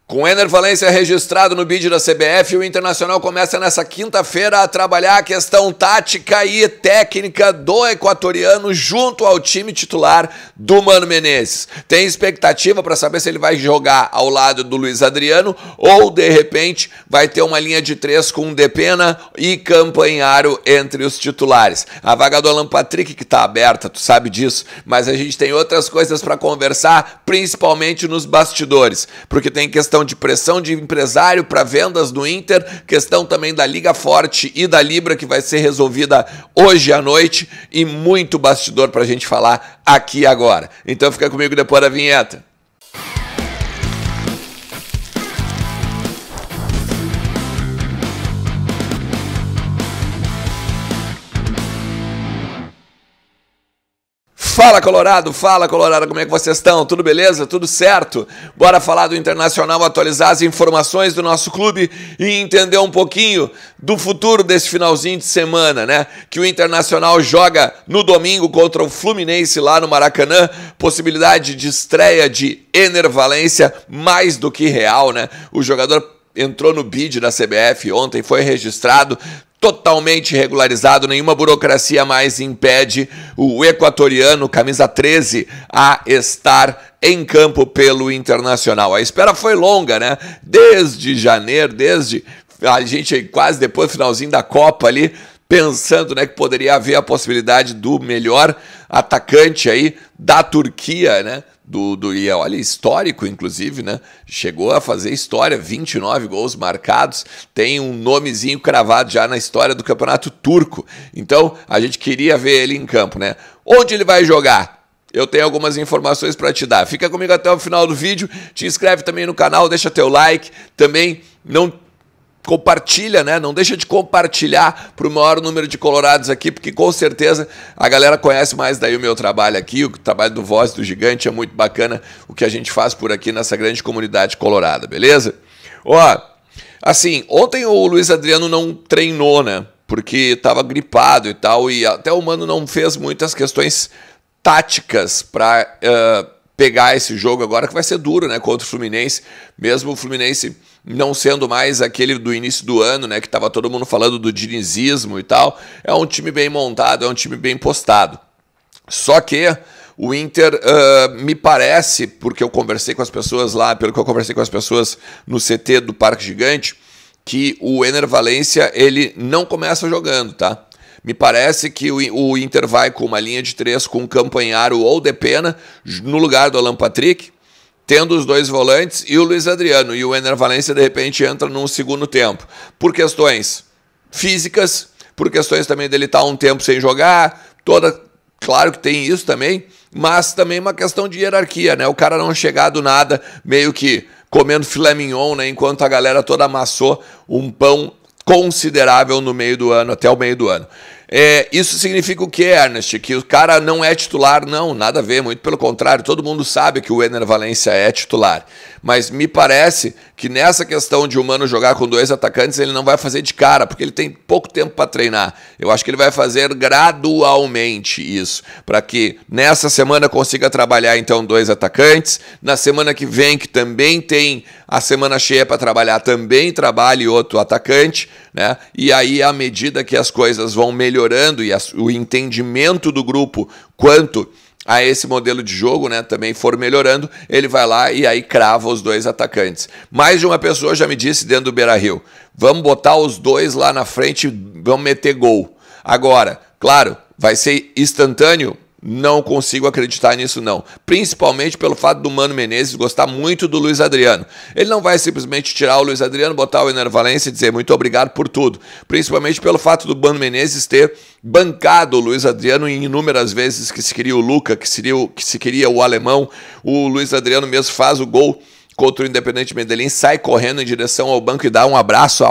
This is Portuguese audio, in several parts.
Com o Ener Valencia registrado no bid da CBF, o Internacional começa nessa quinta-feira a trabalhar a questão tática e técnica do equatoriano junto ao time titular do Mano Menezes. Tem expectativa para saber se ele vai jogar ao lado do Luiz Adriano ou, de repente, vai ter uma linha de 3 com Depena e Campanharo entre os titulares. A vaga do Alan Patrick que está aberta, tu sabe disso, mas a gente tem outras coisas para conversar, principalmente nos bastidores, porque tem questão de pressão de empresário para vendas do Inter, questão também da Liga Forte e da Libra que vai ser resolvida hoje à noite e muito bastidor para a gente falar aqui agora. Então fica comigo depois da vinheta. Fala Colorado, como é que vocês estão? Tudo beleza? Tudo certo? Bora falar do Internacional, atualizar as informações do nosso clube e entender um pouquinho do futuro desse finalzinho de semana, né? Que o Internacional joga no domingo contra o Fluminense lá no Maracanã, possibilidade de estreia de Ener Valencia, mais do que real, né? O jogador entrou no bid da CBF ontem, foi registrado, totalmente regularizado, nenhuma burocracia mais impede o equatoriano, camisa 13, a estar em campo pelo Internacional. A espera foi longa, né? Desde janeiro, desde a gente quase depois do finalzinho da Copa ali, pensando, né, que poderia haver a possibilidade do melhor atacante aí da Turquia, né? E olha, histórico inclusive, né? Chegou a fazer história, 29 gols marcados, tem um nomezinho cravado já na história do campeonato turco. Então, a gente queria ver ele em campo, né? Onde ele vai jogar? Eu tenho algumas informações para te dar. Fica comigo até o final do vídeo, te inscreve também no canal, deixa teu like, também compartilha, né? Não deixa de compartilhar para o maior número de colorados aqui, porque com certeza a galera conhece mais daí o meu trabalho aqui, o trabalho do Voz do Gigante, é muito bacana o que a gente faz por aqui nessa grande comunidade colorada, beleza? Ó, assim, ontem o Luiz Adriano não treinou, né? Porque estava gripado e tal, e até o Mano não fez muitas questões táticas para pegar esse jogo agora, que vai ser duro, né? Contra o Fluminense, mesmo o Fluminense não sendo mais aquele do início do ano, né, que estava todo mundo falando do dinizismo e tal. É um time bem montado, é um time bem postado. Só que o Inter, me parece, porque eu conversei com as pessoas lá, pelo que eu conversei com as pessoas no CT do Parque Gigante, que o Ener Valencia, ele não começa jogando, tá? Me parece que o Inter vai com uma linha de 3 com o Campanharo ou Depena no lugar do Alan Patrick, tendo os dois volantes e o Luiz Adriano, e o Ener Valencia de repente entra num segundo tempo, por questões físicas, por questões também dele estar um tempo sem jogar, claro que tem isso também, mas também uma questão de hierarquia, né? O cara não chegar do nada, meio que comendo filé mignon, né? Enquanto a galera toda amassou um pão considerável no meio do ano, até o meio do ano. Isso significa o que, Ernest? Que o cara não é titular? Não, nada a ver, muito pelo contrário, todo mundo sabe que o Ener Valencia é titular, mas me parece que nessa questão de o Mano jogar com dois atacantes, ele não vai fazer de cara, porque ele tem pouco tempo para treinar. Eu acho que ele vai fazer gradualmente isso, para que nessa semana consiga trabalhar então dois atacantes, na semana que vem, que também tem a semana cheia para trabalhar, também trabalhe outro atacante, né? E aí, à medida que as coisas vão melhorando e o entendimento do grupo quanto a esse modelo de jogo, né, também for melhorando, ele vai lá e aí crava os dois atacantes. Mais de uma pessoa já me disse dentro do Beira-Rio, vamos botar os dois lá na frente, vamos meter gol. Agora, claro, vai ser instantâneo? Não consigo acreditar nisso não, principalmente pelo fato do Mano Menezes gostar muito do Luiz Adriano. Ele não vai simplesmente tirar o Luiz Adriano, botar o Ener Valencia e dizer muito obrigado por tudo, principalmente pelo fato do Mano Menezes ter bancado o Luiz Adriano em inúmeras vezes que se queria o Luca, que se queria o alemão. O Luiz Adriano mesmo faz o gol contra o Independente Medellín, sai correndo em direção ao banco e dá um abraço,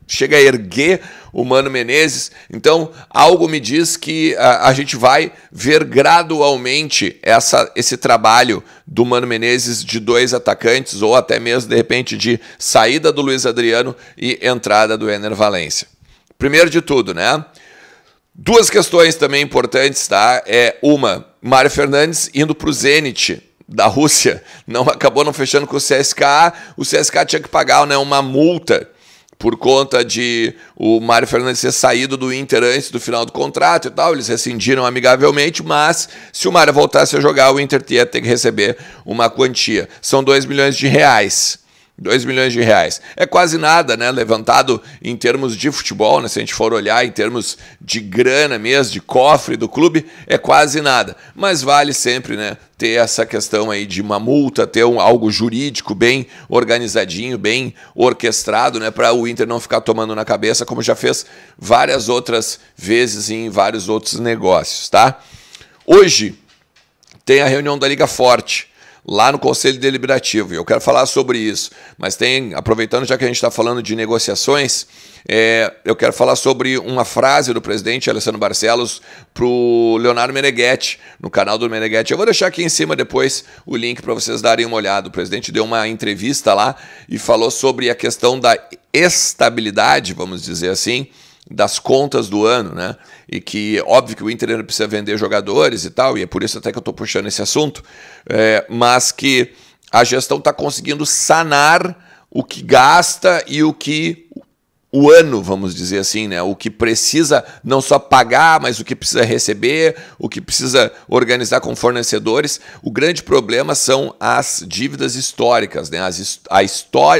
chega a erguer o Mano Menezes. Então, algo me diz que a gente vai ver gradualmente esse trabalho do Mano Menezes de dois atacantes, ou até mesmo, de repente, de saída do Luiz Adriano e entrada do Ener Valencia. Primeiro de tudo, né? Duas questões também importantes, tá? Mário Fernandes indo para o Zenit da Rússia acabou não fechando com o CSKA. O CSKA tinha que pagar, né, uma multa por conta de o Mário Fernandes ter saído do Inter antes do final do contrato e tal. Eles rescindiram amigavelmente, mas se o Mário voltasse a jogar, o Inter ia ter que receber uma quantia. São 2 milhões de reais. 2 milhões de reais. É quase nada, né? Levantado em termos de futebol, né? Se a gente for olhar em termos de grana mesmo, de cofre do clube, é quase nada. Mas vale sempre, né, ter essa questão aí de uma multa, ter algo jurídico bem organizadinho, bem orquestrado, né, para o Inter não ficar tomando na cabeça, como já fez várias outras vezes em vários outros negócios, tá? Hoje tem a reunião da Liga Forte, lá no Conselho Deliberativo, e eu quero falar sobre isso, mas aproveitando já que a gente está falando de negociações, eu quero falar sobre uma frase do presidente Alessandro Barcelos para o Leonardo Meneghetti, no canal do Meneghetti. Eu vou deixar aqui em cima depois o link para vocês darem uma olhada. O presidente deu uma entrevista lá e falou sobre a questão da estabilidade, vamos dizer assim, das contas do ano, né? E que, óbvio que o Inter ainda precisa vender jogadores e tal, e é por isso até que eu estou puxando esse assunto, mas que a gestão está conseguindo sanar o que gasta e o ano, vamos dizer assim, né? O que precisa não só pagar, mas o que precisa receber, o que precisa organizar com fornecedores. O grande problema são as dívidas históricas, né?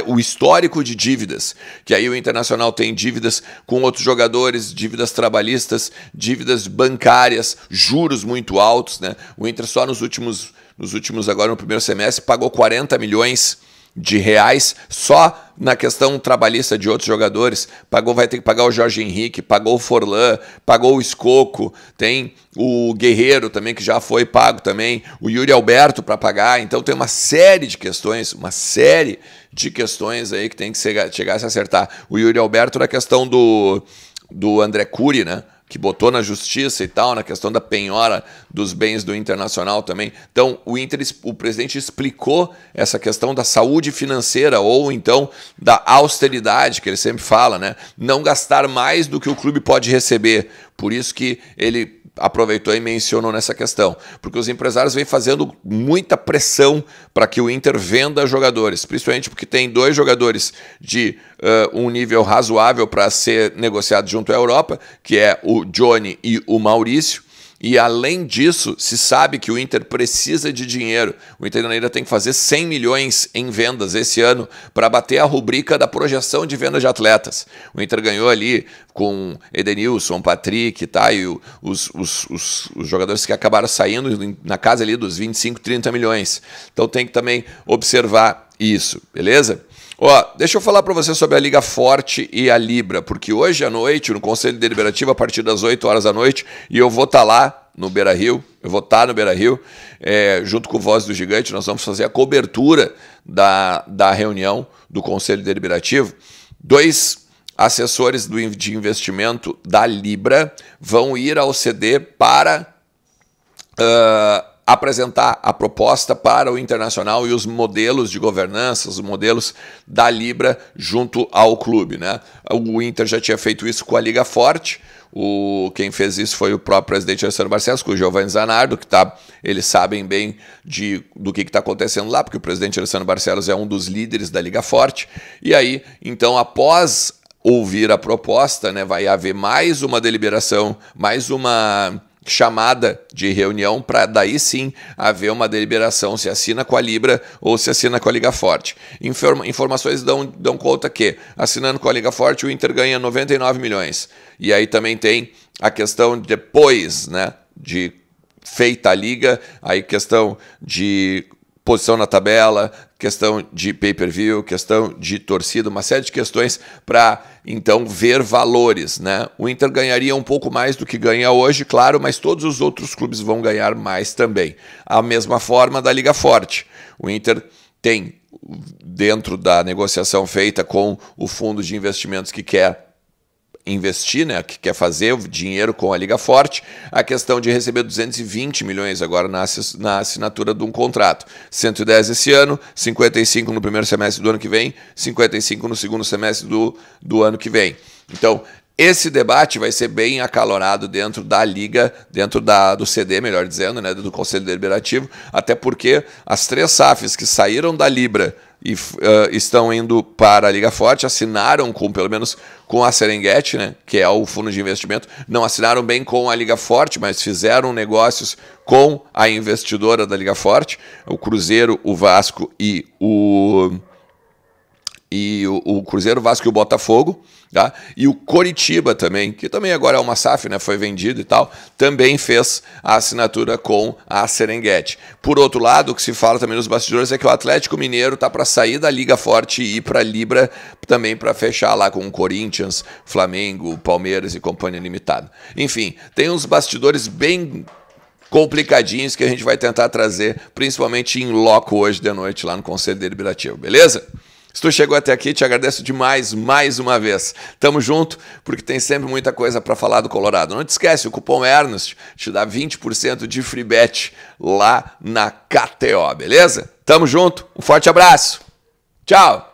O histórico de dívidas, que aí o Internacional tem dívidas com outros jogadores, dívidas trabalhistas, dívidas bancárias, juros muito altos, né? O Inter só nos últimos agora no primeiro semestre, pagou 40 milhões de reais só na questão trabalhista de outros jogadores. Vai ter que pagar o Jorge Henrique, pagou o Forlan, pagou o Escoco, tem o Guerreiro também, que já foi pago também, o Yuri Alberto para pagar. Então tem uma série de questões aí que tem que chegar a se acertar. O Yuri Alberto na questão do André Cury, né, que botou na justiça e tal, na questão da penhora dos bens do Internacional também. Então, o presidente explicou essa questão da saúde financeira, ou então da austeridade, que ele sempre fala, né? Não gastar mais do que o clube pode receber. Por isso que ele aproveitou e mencionou nessa questão, porque os empresários vêm fazendo muita pressão para que o Inter venda jogadores, principalmente porque tem 2 jogadores de um nível razoável para ser negociado junto à Europa, que é o Johnny e o Maurício. E além disso, se sabe que o Inter precisa de dinheiro. O Inter ainda tem que fazer 100 milhões em vendas esse ano para bater a rubrica da projeção de venda de atletas. O Inter ganhou ali com Edenilson, Patrick, tá? E os jogadores que acabaram saindo na casa ali dos 25, 30 milhões. Então tem que também observar isso, beleza? Deixa eu falar para você sobre a Liga Forte e a Libra, porque hoje à noite, no Conselho Deliberativo, a partir das 8 horas da noite, e eu vou estar lá no Beira-Rio, junto com o Voz do Gigante, nós vamos fazer a cobertura da reunião do Conselho Deliberativo. 2 assessores de investimento da Libra vão ir ao CD para apresentar a proposta para o Internacional e os modelos de governança, os modelos da Libra junto ao clube, né? O Inter já tinha feito isso com a Liga Forte. Quem fez isso foi o próprio presidente Alessandro Barcelos, com o Giovanni Zanardo, que eles sabem bem do que está acontecendo lá, porque o presidente Alessandro Barcelos é um dos líderes da Liga Forte. E aí, então, após ouvir a proposta, né, vai haver mais uma deliberação, mais uma chamada de reunião para daí sim haver uma deliberação se assina com a Libra ou se assina com a Liga Forte. Informações dão conta que, assinando com a Liga Forte, o Inter ganha 99 milhões. E aí também tem a questão depois, né, de feita a Liga, aí questão de posição na tabela, questão de pay-per-view, questão de torcida, uma série de questões para, então, ver valores, né? O Inter ganharia um pouco mais do que ganha hoje, claro, mas todos os outros clubes vão ganhar mais também. A mesma forma da Liga Forte. O Inter tem, dentro da negociação feita com o fundo de investimentos que quer investir, né, que quer fazer o dinheiro com a Liga Forte, a questão de receber 220 milhões agora na assinatura de um contrato. 110 esse ano, 55 no primeiro semestre do ano que vem, 55 no segundo semestre do ano que vem. Então, Esse debate vai ser bem acalorado dentro da Liga, dentro do CD, melhor dizendo, né, do Conselho Deliberativo, até porque as 3 SAFs que saíram da Libra e estão indo para a Liga Forte, assinaram pelo menos com a Serengeti, né, que é o fundo de investimento, não assinaram bem com a Liga Forte, mas fizeram negócios com a investidora da Liga Forte, o Cruzeiro, o Vasco e o Cruzeiro, Vasco e o Botafogo, tá? E o Coritiba também, que também agora é uma SAF, né? Foi vendido e tal, também fez a assinatura com a Serengeti. Por outro lado, o que se fala também nos bastidores é que o Atlético Mineiro tá para sair da Liga Forte e ir para a Libra também para fechar lá com o Corinthians, Flamengo, Palmeiras e Companhia Limitada. Enfim, tem uns bastidores bem complicadinhos que a gente vai tentar trazer, principalmente em loco hoje de noite lá no Conselho Deliberativo, beleza? Se tu chegou até aqui, te agradeço demais, mais uma vez. Tamo junto, porque tem sempre muita coisa para falar do Colorado. Não te esquece, o cupom Ernest te dá 20% de free bet lá na KTO, beleza? Tamo junto, um forte abraço. Tchau!